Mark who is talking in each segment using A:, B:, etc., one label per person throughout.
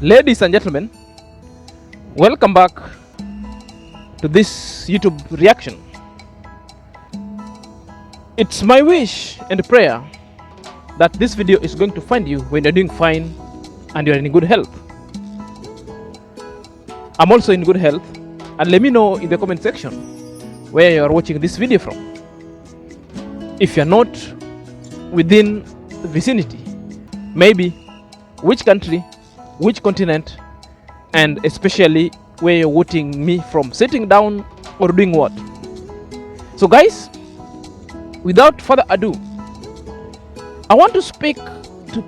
A: Ladies and gentlemen, welcome back to this YouTube reaction. It's my wish and prayer that this video is going to find you when you're doing fine and you're in good health. I'm also in good health, and let me know in the comment section where you're watching this video from. If you're not within the vicinity, maybe which country, which continent, and especially where you're watching me from, sitting down or doing what. So guys, without further ado, I want to speak to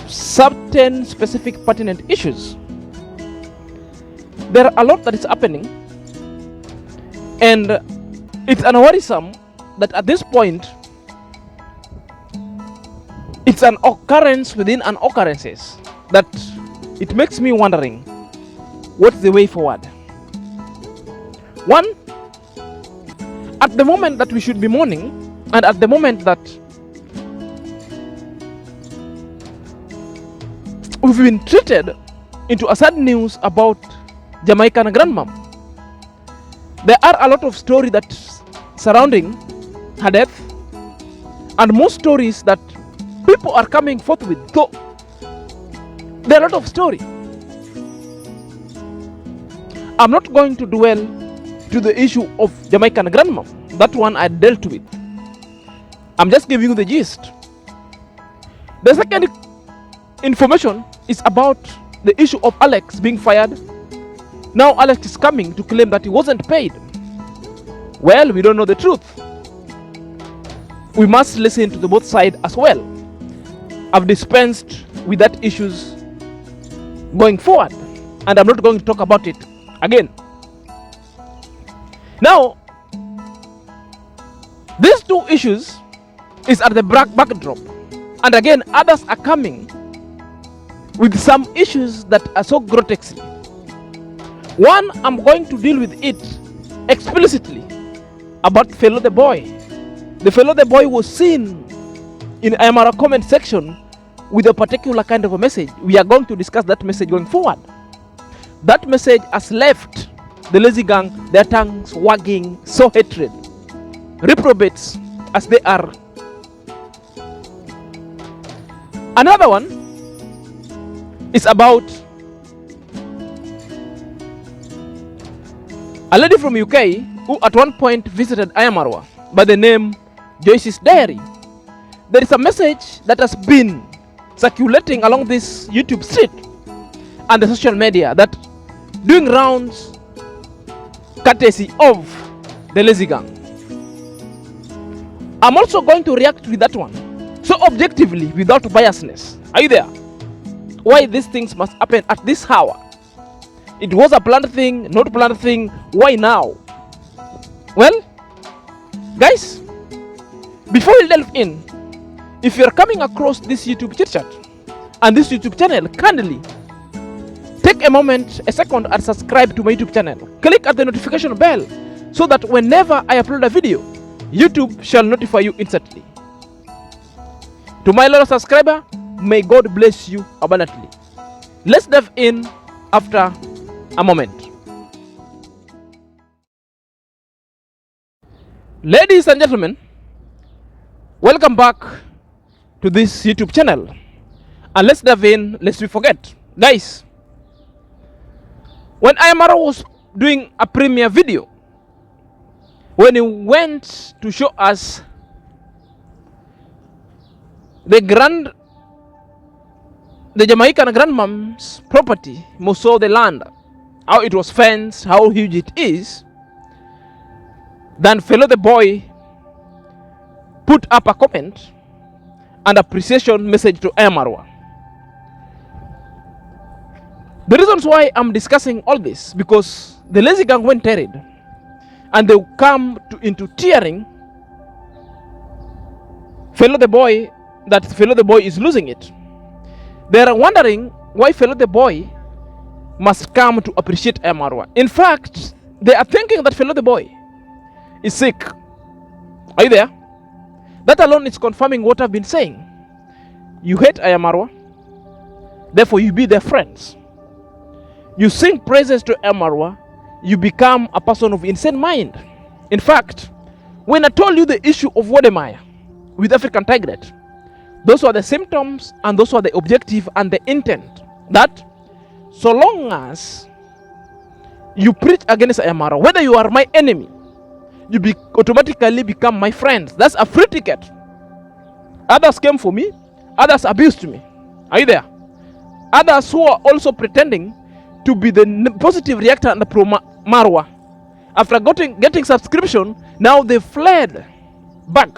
A: certain specific pertinent issues. There are a lot that is happening, and it's unworrisome that at this point it's an occurrence within an occurrences that it makes me wondering what's the way forward. One, at the moment that we should be mourning, and at the moment that we've been treated into a sad news about Jamaican grandmom, there are a lot of stories that surrounding her death, and most stories that people are coming forth with. So there are a lot of stories. I'm not going to dwell to the issue of Jamaican grandmom. That one I dealt with. I'm just giving you the gist. The second information is about the issue of Alex being fired. Now Alex is coming to claim that he wasn't paid. Well, we don't know the truth. We must listen to the both sides as well. I've dispensed with that issues going forward, and I'm not going to talk about it again. Now, these two issues is at the backdrop, and again others are coming with some issues that are so grotesque. One, I'm going to deal with it explicitly about Fellow the Boy. The Fellow the Boy was seen in our comment section with a particular kind of a message. We are going to discuss that message going forward. That message has left the lazy gang, their tongues wagging, so hatred, reprobates as they are. Another one is about a lady from UK who at one point visited Ayamarwa by the name Joyce's Diary. There is a message that has been circulating along this YouTube street and the social media that doing rounds courtesy of the lazy gang. I'm also going to react to that one, so objectively, without biasness. Are you there? Why these things must happen at this hour? It was a planned thing, not planned thing. Why now? Well, guys, before we delve in, if you're coming across this YouTube chit chat and this YouTube channel, kindly take a moment, a second, and subscribe to my YouTube channel. Click at the notification bell so that whenever I upload a video, YouTube shall notify you instantly. To my loyal subscriber, may God bless you abundantly. Let's dive in after a moment. Ladies and gentlemen, welcome back to this YouTube channel, and let's dive in lest we forget. Guys, when Ayamara was doing a premiere video, when he went to show us the Jamaican grandmom's property, most of the land, how it was fenced, how huge it is, then Fellow the Boy put up a comment and appreciation message to Ayamarwa. The reasons why I'm discussing all this, because the lazy gang went terried and they come into tearing Fellow the Boy, that Fellow the Boy is losing it. They are wondering why Fellow the Boy must come to appreciate Ayamarwa. In fact, they are thinking that Fellow the Boy is sick. Are you there? That alone is confirming what I've been saying. You hate Ayamarwa, therefore you be their friends. you sing praises to Marwa, you become a person of insane mind. In fact, when I told you the issue of Wodemaya with African Tigret, those were the symptoms and those were the objective and the intent. That so long as you preach against Marwa, whether you are my enemy, you automatically become my friend. That's a free ticket. Others came for me, others abused me. Are you there? Others who are also pretending to be the positive reactor and the pro Marwa, after getting subscription, now they fled back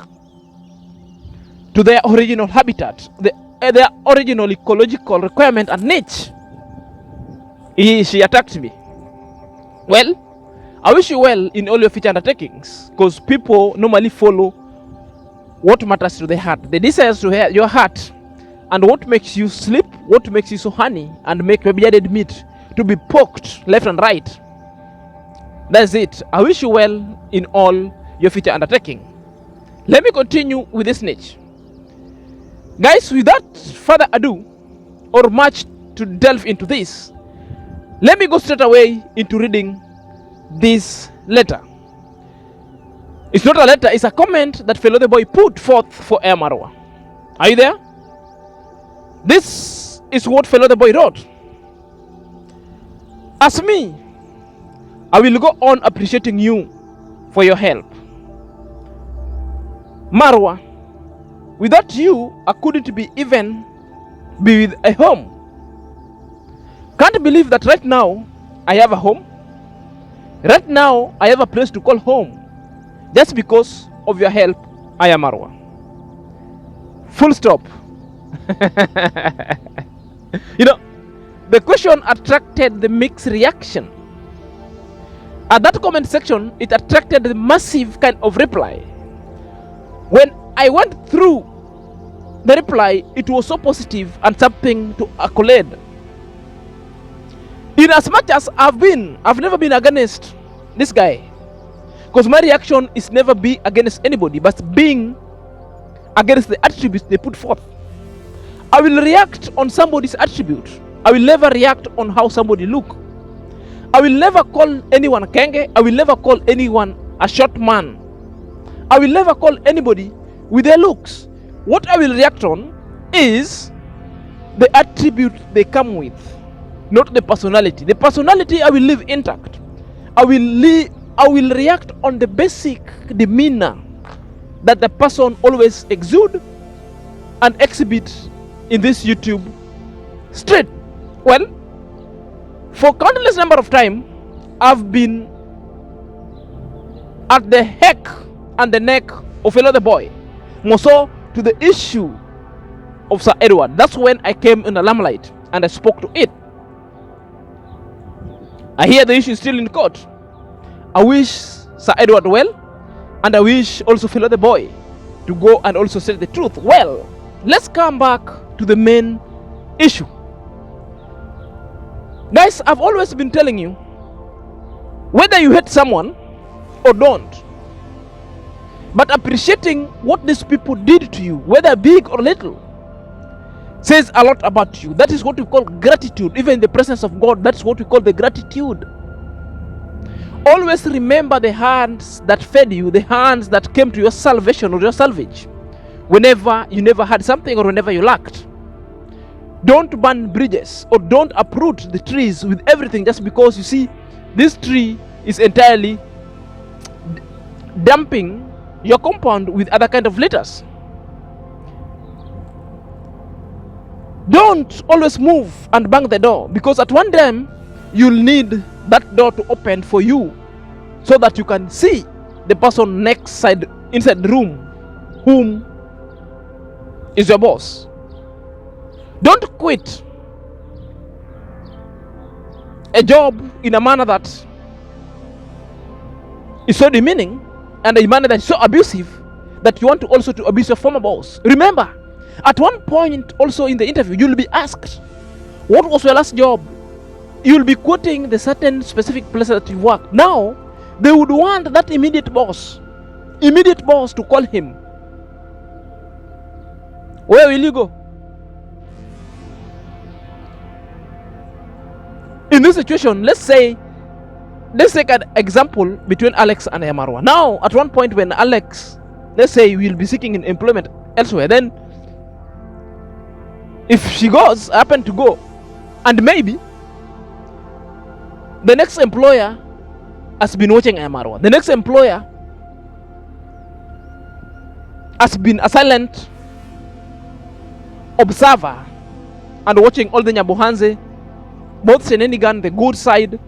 A: to their original habitat, their original ecological requirement and niche. She attacked me. Well, I wish you well in all your future undertakings, because people normally follow what matters to their heart, the desires to your heart, and what makes you sleep, what makes you so honey, and make your bearded meat to be poked left and right. That's it. I wish you well in all your future undertaking. Let me continue with this niche. Guys, without further ado, or much to delve into this, let me go straight away into reading this letter. It's not a letter, it's a comment that Fellow the Boy put forth for Marwa. Are you there? This is what Fellow the Boy wrote. As me, I will go on appreciating you for your help. Marwa, without you, I couldn't be even be with a home. Can't believe that right now I have a home. Right now I have a place to call home. Just because of your help, I am Marwa. Full stop. You know, the question attracted the mixed reaction. At that comment section, it attracted the massive kind of reply. When I went through the reply, it was so positive and something to accolade. In as much as I've never been against this guy, because my reaction is never be against anybody, but being against the attributes they put forth. I will react on somebody's attribute. I will never react on how somebody look. I will never call anyone kenge. I will never call anyone a short man. I will never call anybody with their looks. What I will react on is the attribute they come with, not the personality. The personality I will leave intact. I will react on the basic demeanor that the person always exude and exhibit in this YouTube street. Well, for countless number of time, I've been at the heck and the neck of another boy, more so to the issue of Sir Edward. That's when I came in the limelight and I spoke to it. I hear the issue is still in court. I wish Sir Edward well, and I wish also Fellow the Boy to go and also say the truth. Well, let's come back to the main issue. Guys, I've always been telling you, whether you hate someone or don't, but appreciating what these people did to you, whether big or little, says a lot about you. That is what we call gratitude. Even in the presence of God, that's what we call the gratitude. Always remember the hands that fed you, the hands that came to your salvation or your salvage, whenever you never had something or whenever you lacked. Don't burn bridges or don't uproot the trees with everything just because you see this tree is entirely dumping your compound with other kind of litters. Don't always move and bang the door, because at one time you'll need that door to open for you so that you can see the person next side inside the room whom is your boss. Don't quit a job in a manner that is so demeaning and a manner that is so abusive that you want to also to abuse your former boss. Remember, at one point also in the interview, you'll be asked, what was your last job? You'll be quoting the certain specific place that you worked. Now, they would want that immediate boss to call him. Where will you go? in this situation, let's take an example between Alex and Marwa. Now, at one point when Alex, let's say, will be seeking employment elsewhere, then if she happen to go, and maybe the next employer has been watching Marwa, the next employer has been a silent observer and watching all the Nyabohanze, both shenanigan, the good side,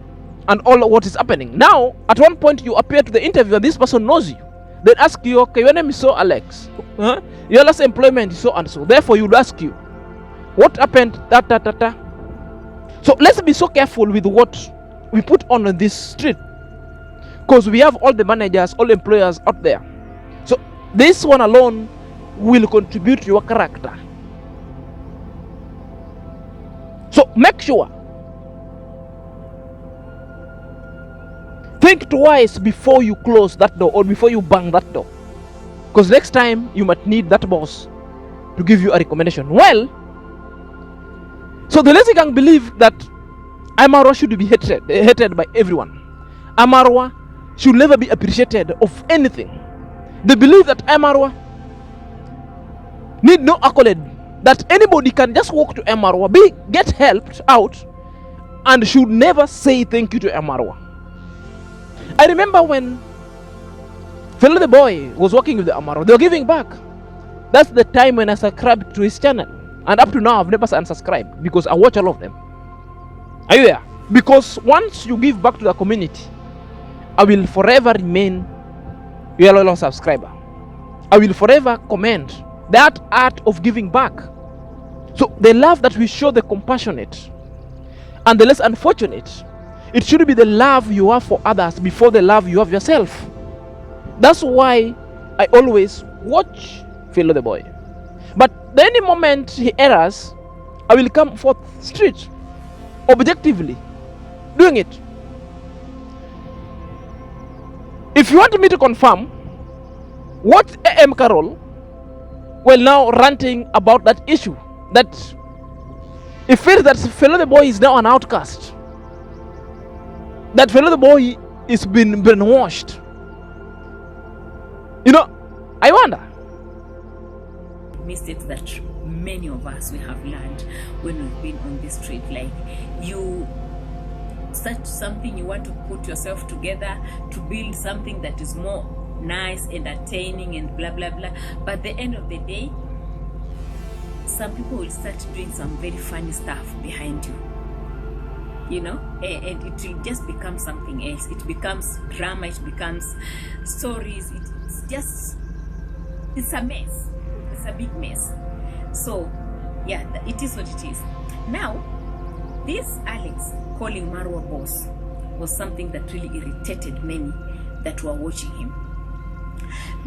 A: and all what is happening. Now, at one point, you appear to the interviewer, this person knows you. Then ask you, okay, your name is so Alex. Your last employment is so and so. Therefore, you would ask you, what happened? So let's be so careful with what we put on this street, because we have all the managers, all employers out there. So this one alone will contribute to your character. So make sure, think twice before you close that door or before you bang that door, because next time you might need that boss to give you a recommendation. Well, so the lazy gang believe that Marwa should be hated by everyone. Marwa should never be appreciated of anything. They believe that Marwa need no accolade, that anybody can just walk to Marwa, get helped out, and should never say thank you to Marwa. I remember when Fellow the Boy was working with the Marwa, they were giving back. That's the time when I subscribed to his channel, and up to now I've never unsubscribed because I watch all of them. Are you there? Because once you give back to the community, I will forever remain your loyal subscriber. I will forever commend that art of giving back. So the love that we show the compassionate and the less unfortunate, it should be the love you have for others before the love you have yourself. That's why I always watch Fellow the Boy. But the any moment he errs, I will come forth straight, objectively, doing it. If you want me to confirm what AM Carol will now ranting about that issue, that it feels that Fellow the Boy is now an outcast, that Fellow the Boy is been brainwashed. You know, I wonder.
B: Mistakes that many of us we have learned when we've been on this street, like you search something, you want to put yourself together to build something that is more nice, entertaining, and blah blah blah, but at the end of the day, some people will start doing some very funny stuff behind you, you know, and it will just become something else. It becomes drama, it becomes stories, it's a mess. It's a big mess. So yeah, it is what it is. Now, this Alex calling Marwa boss was something that really irritated many that were watching him.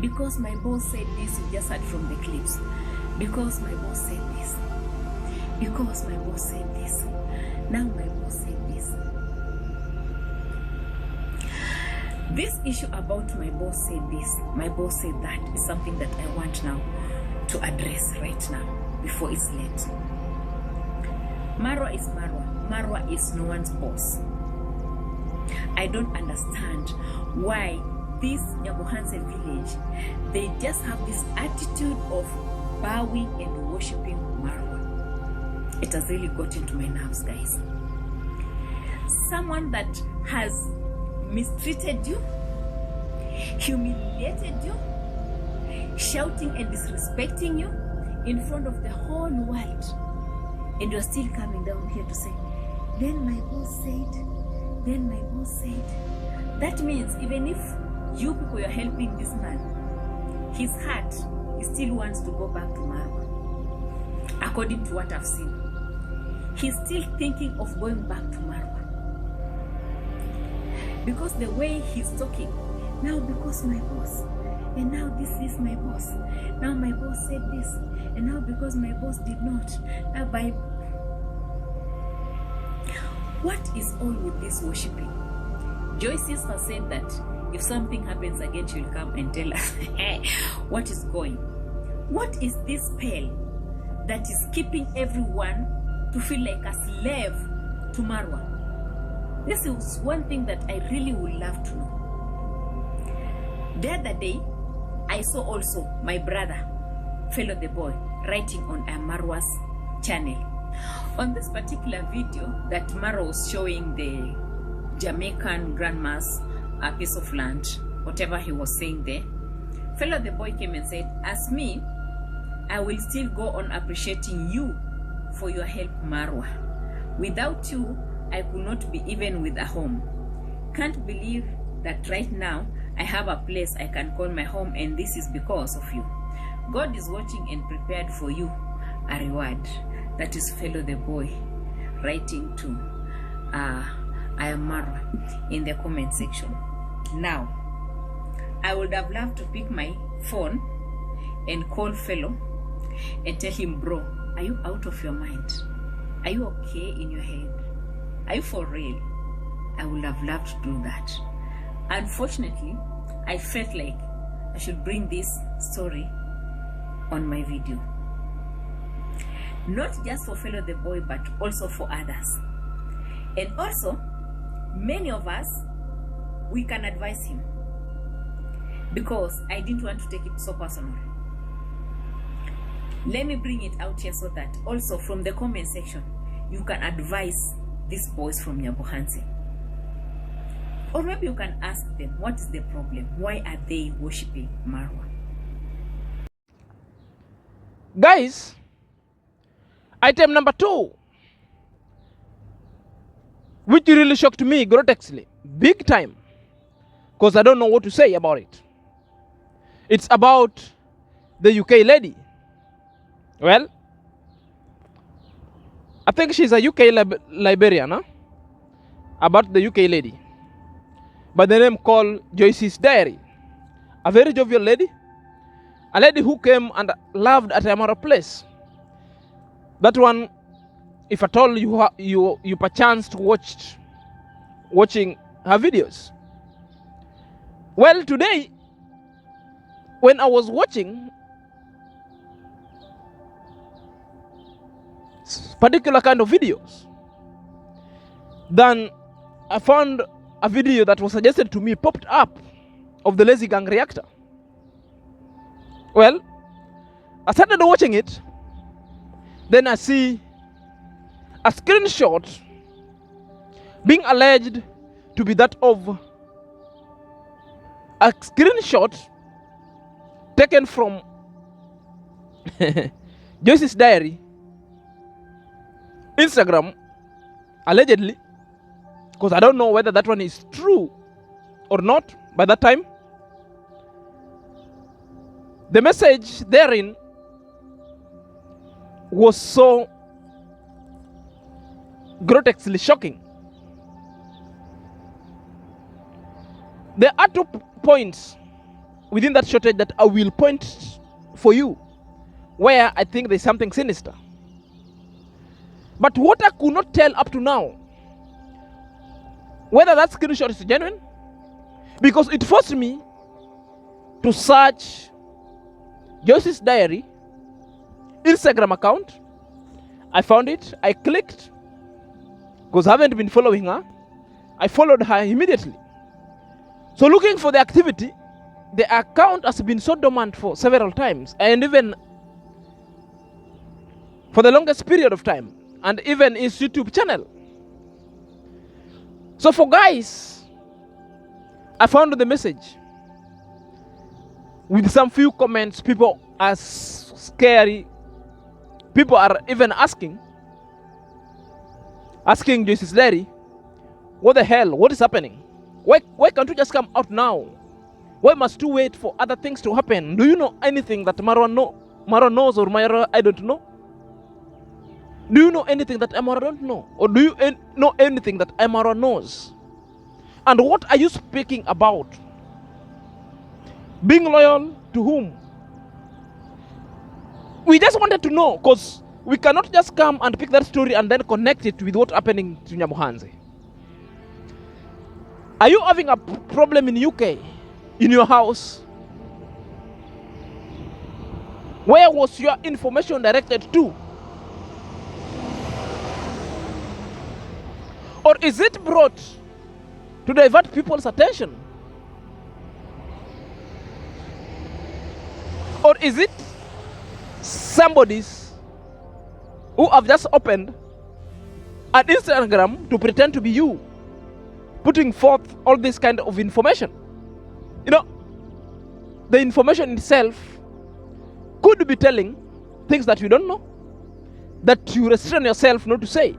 B: Because my boss said this, you just heard from the clips. Because my boss said this. Because my boss said this. Now my boss said this. This issue about my boss said this, my boss said that, is something that I want now to address right now before it's late. Marwa is Marwa. Marwa is no one's boss. I don't understand why this Nyabohanse village, they just have this attitude of bowing and worshipping Marwa. It has really got into my nerves, guys. Someone that has mistreated you, humiliated you, shouting and disrespecting you in front of the whole world, and you're still coming down here to say, then my boss said, then my boss said. That means even if you people are helping this man, his heart, he still wants to go back to Marwa. According to what I've seen, he's still thinking of going back to Marwa, because the way he's talking now, because my boss, and now this is my boss, now my boss said this, and now because my boss did not, now by what is all with this worshipping? Joyce has said that if something happens again, she'll come and tell us what is going. What is this spell that is keeping everyone to feel like a slave to Marwa? This is one thing that I really would love to know. The other day, I saw also my brother, Fellow the Boy, writing on Marwa's channel. On this particular video that Marwa was showing the Jamaican grandma's piece of land, whatever he was saying there, Fellow the Boy came and said, as me, I will still go on appreciating you for your help, Marwa. Without you, I could not be even with a home. Can't believe that right now I have a place I can call my home, and this is because of you. God is watching and prepared for you a reward. That is Fellow the Boy writing to I am Marwa in the comment section. Now, I would have loved to pick my phone and call Fellow and tell him, bro, are you out of your mind? Are you okay in your head? Are you for real? I would have loved to do that. Unfortunately, I felt like I should bring this story on my video. Not just for Fellow the Boy, but also for others. And also, many of us, we can advise him, because I didn't want to take it so personal. Let me bring it out here so that also from the comment section, you can advise these boys from Nyabohansi. Or maybe you can ask them, what is the problem? Why are they worshipping Marwa?
A: Guys, item number 2, which really shocked me grotesquely, big time, because I don't know what to say about it. It's about the UK lady. Well, I think she's a UK Liberian, huh? About the UK lady by the name called Joyce's Diary. A very jovial lady, a lady who came and loved at a place. That one, if at all you perchance to watching her videos. Well, today, when I was watching particular kind of videos, then I found a video that was suggested to me popped up of the Lazy Gang reactor. Well, I started watching it. Then I see a screenshot being alleged to be that of a screenshot taken from Joyce's Diary Instagram, allegedly, because I don't know whether that one is true or not by that time. The message therein was so grotesquely shocking. There are 2 points within that shortage that I will point for you where I think there's something sinister. But what I could not tell up to now, whether that screenshot is genuine, because it forced me to search Joyce's Diary Instagram account. I found it, I clicked, because I haven't been following her. I followed her immediately. So looking for the activity, the account has been so dormant for several times, and even for the longest period of time, and even his YouTube channel. So for guys, I found the message with some few comments. People are scary. People are even asking Joyce's Diary, what the hell, what is happening? Why can't you just come out now? Why must you wait for other things to happen? Do you know anything that Marwa knows, or Marwa I don't know? Do you know anything that Marwa don't know? Or do you know anything that Marwa knows? And what are you speaking about? Being loyal to whom? We just wanted to know, because we cannot just come and pick that story and then connect it with what's happening to Nyamuhanzi. Are you having a problem in UK, in your house? Where was your information directed to? Or is it brought to divert people's attention? Or is it somebody's who have just opened an Instagram to pretend to be you, putting forth all this kind of information? You know, the information itself could be telling things that you don't know, that you restrain yourself not to say.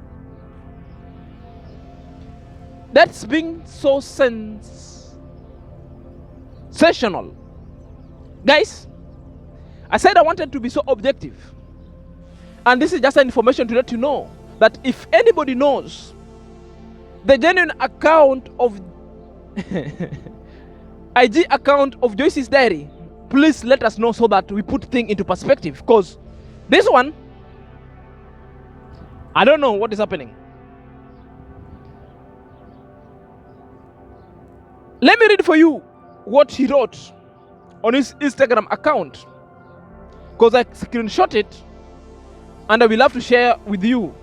A: That's being so sensational. Guys, I said I wanted to be so objective. And this is just an information to let you know that if anybody knows the genuine account of IG account of Joyce's diary, please let us know so that we put things into perspective. Because this one, I don't know what is happening. Let me read for you what he wrote on his Instagram account, because I screenshot it and I will have to share with you.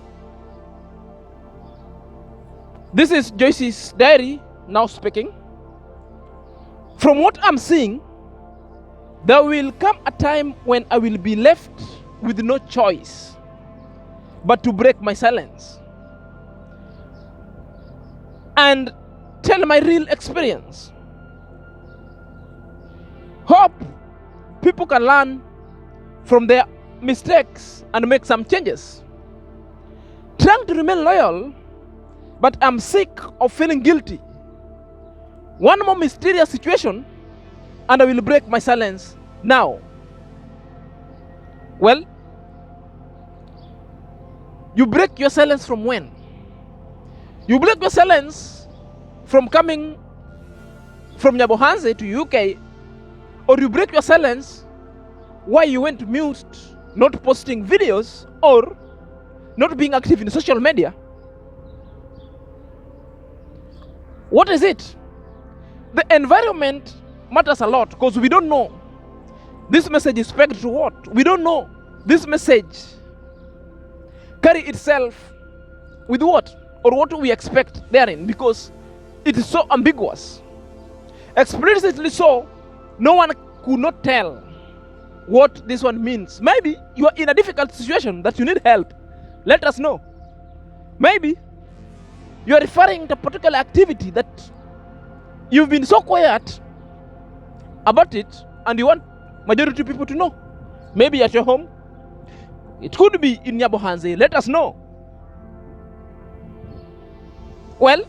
A: This is Joyce's diary now speaking. From what I'm seeing, there will come a time when I will be left with no choice but to break my silence and tell my real experience. Hope people can learn from their mistakes and make some changes. Trying to remain loyal, but I'm sick of feeling guilty. One more mysterious situation and I will break my silence now. Well, you break your silence from when? You break your silence from coming from Nyabohanse to UK, or you break your silence why you went mute, not posting videos or not being active in social media. What is it? The environment matters a lot, because we don't know this message is pegged to what. We don't know this message carry itself with what, or what we expect therein, because it is so ambiguous. Explicitly so, no one could not tell what this one means. Maybe you are in a difficult situation that you need help. Let us know. Maybe you are referring to a particular activity that you've been so quiet about it and you want majority of people to know. Maybe at your home. It could be in Nyabohanse. Let us know. Well,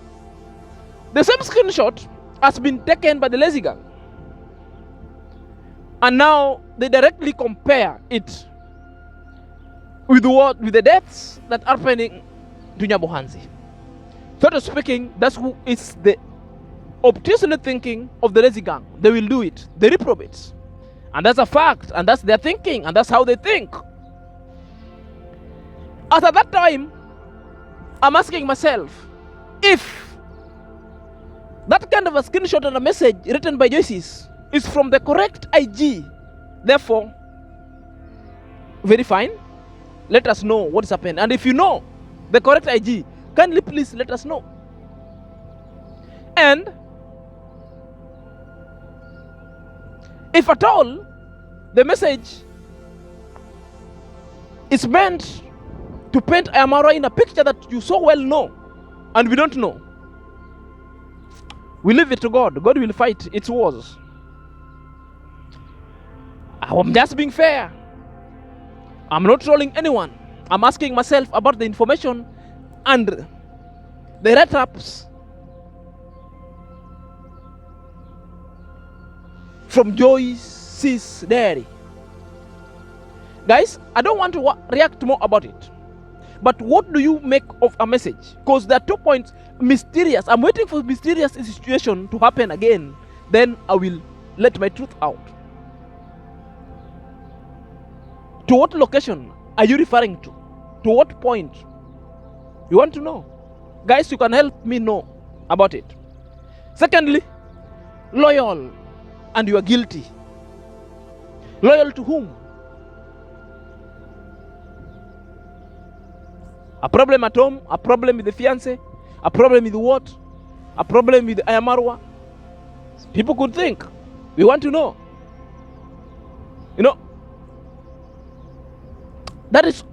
A: the same screenshot has been taken by the lazy gang. And now they directly compare it with the deaths that are happening to Nyabohanse. Sort of speaking, that's who is the obtusely thinking of the lazy gang. They will do it. They reprobate. And that's a fact. And that's their thinking. And that's how they think. At that time, I'm asking myself, if that kind of a screenshot and a message written by Joyce's is from the correct IG, therefore, very fine, let us know what is happening. And if you know the correct IG, kindly please let us know. And if at all the message is meant to paint Ayamara in a picture that you so well know and we don't know, we leave it to God. God will fight its wars. I'm just being fair. I'm not trolling anyone. I'm asking myself about the information and the write-ups from Joyce's diary. Guys, I don't want to react more about it. But what do you make of a message? Because there are 2 points. Mysterious. I'm waiting for mysterious situation to happen again. Then I will let my truth out. To what location are you referring to? To what point? You want to know? Guys, you can help me know about it. Secondly, loyal and you are guilty. Loyal to whom? A problem at home, a problem with the fiancé, A problem with what? A problem with Ayamarwa? People could think. We want to know. You know, that is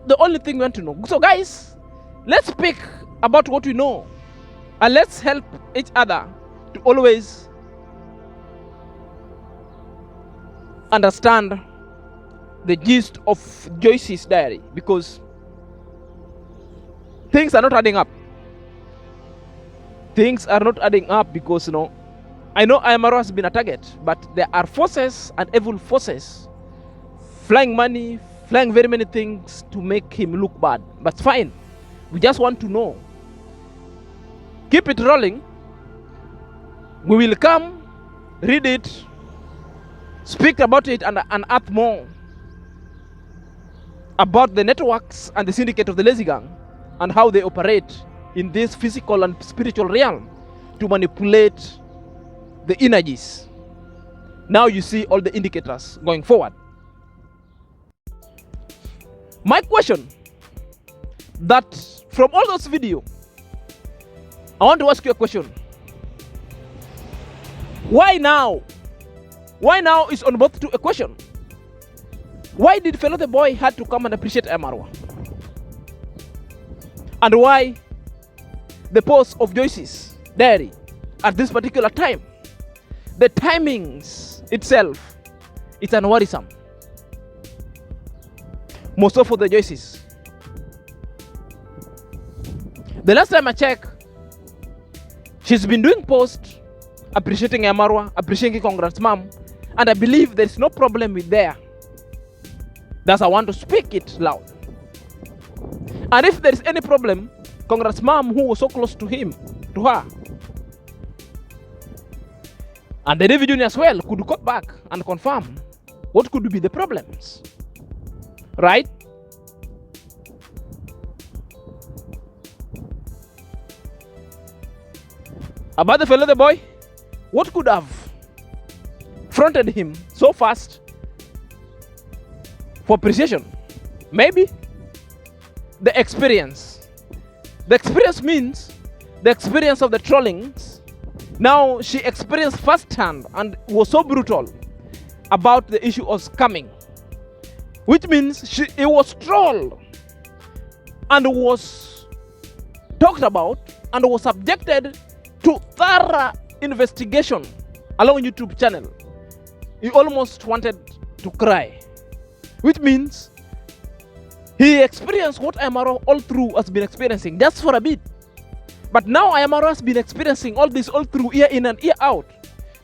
A: the only thing we want to know. So guys, let's speak about what we know. And let's help each other to always understand the gist of Joyce's diary, because things are not adding up. Things are not adding up because, I know Ayamaro has been a target, but there are forces and evil forces flying money, flying very many things to make him look bad. But fine. We just want to know. Keep it rolling. We will come, read it, speak about it, and unearth more about the networks and the syndicate of the Lazy Gang and how they operate in this physical and spiritual realm to manipulate the energies. Now you see all the indicators going forward. My question, that from all those videos, I want to ask you a question. Why now? Why now is on both to a question. Why did Fellow the Boy had to come and appreciate Ayamarwa? And why the post of Joyce's diary at this particular time? The timings itself, it's unworrisome. Most of the Joyce's. The last time I checked, she's been doing posts appreciating Ayamarwa, appreciating Congrats Mom, and I believe there's no problem with there. That's I want to speak it loud. And if there is any problem, Congrats Mom, who was so close to him, to her, and the David Jr. as well, could come back and confirm what could be the problems. Right? About the Fellow the Boy, what could have fronted him so fast for appreciation? Maybe the experience. The experience means the experience of the trollings. Now she experienced firsthand and was so brutal about the issue of scamming, which means it was trolled and was talked about and was subjected to thorough investigation along YouTube channel. He almost wanted to cry, which means he experienced what Ayamarwa all through has been experiencing just for a bit. But now Ayamarwa has been experiencing all this all through, year in and year out.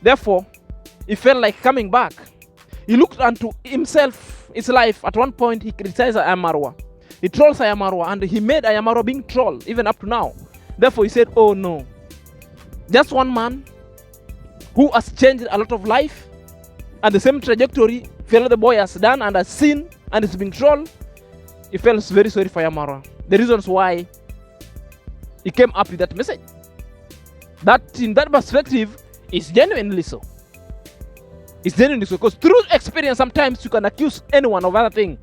A: Therefore, he felt like coming back. He looked unto himself, his life. At one point, he criticized Ayamarwa. He trolls Ayamarwa, and he made Ayamarwa being trolled, even up to now. Therefore, he said, oh no. Just one man who has changed a lot of life, and the same trajectory Fellow the Boy has done and has seen and is being trolled. He felt very sorry for Ayamarwa. The reasons why he came up with that message. That in that perspective is genuinely so. It's genuinely so. Because through experience, sometimes you can accuse anyone of other thing.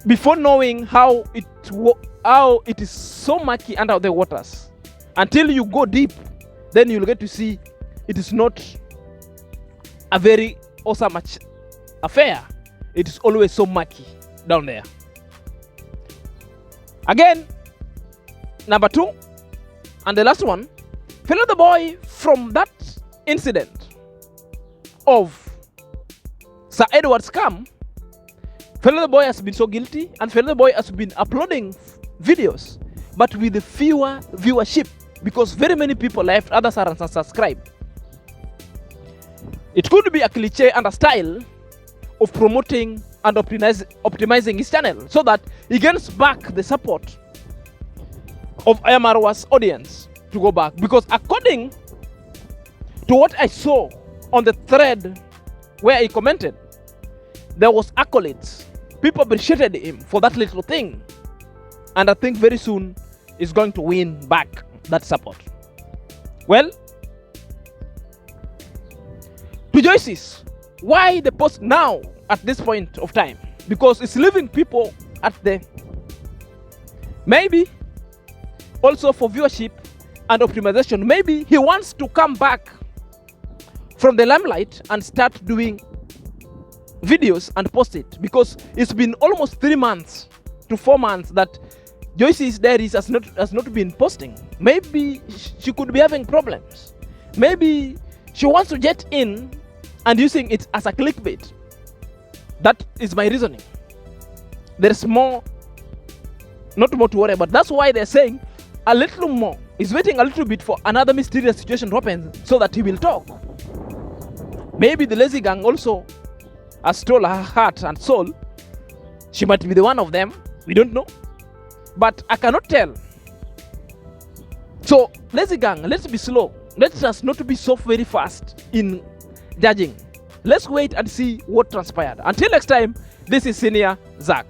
A: Before knowing how it is so murky under the waters. Until you go deep, then you'll get to see it is not a very awesome affair. It is always so murky down there. Again, number 2, and the last one, Fellow the Boy, from that incident of Sir Edward's scam, Fellow the Boy has been so guilty, and Fellow the Boy has been uploading videos, but with fewer viewership, because very many people left, others are unsubscribed. It could be a cliche and a style of promoting and optimizing his channel so that he gains back the support of Ayamarwa's audience to go back. Because according to what I saw on the thread where he commented, there was accolades. People appreciated him for that little thing. And I think very soon he's going to win back that support. Well, to Joyce's, why the post now at this point of time? Because it's leaving people at the maybe also for viewership and optimization. Maybe he wants to come back from the limelight and start doing videos and post it, because it's been almost 3 months to 4 months that Joyce's Diaries has not been posting. Maybe she could be having problems. Maybe she wants to get in and using it as a clickbait. That is my reasoning. There's more, not more to worry about. That's why they're saying a little more. He's waiting a little bit for another mysterious situation to happen so that he will talk. Maybe the lazy gang also has stole her heart and soul. She might be the one of them. We don't know. But I cannot tell. So, lazy gang, let's be slow. Let us not be so very fast in judging. Let's wait and see what transpired. Until next time, this is Senior Zach.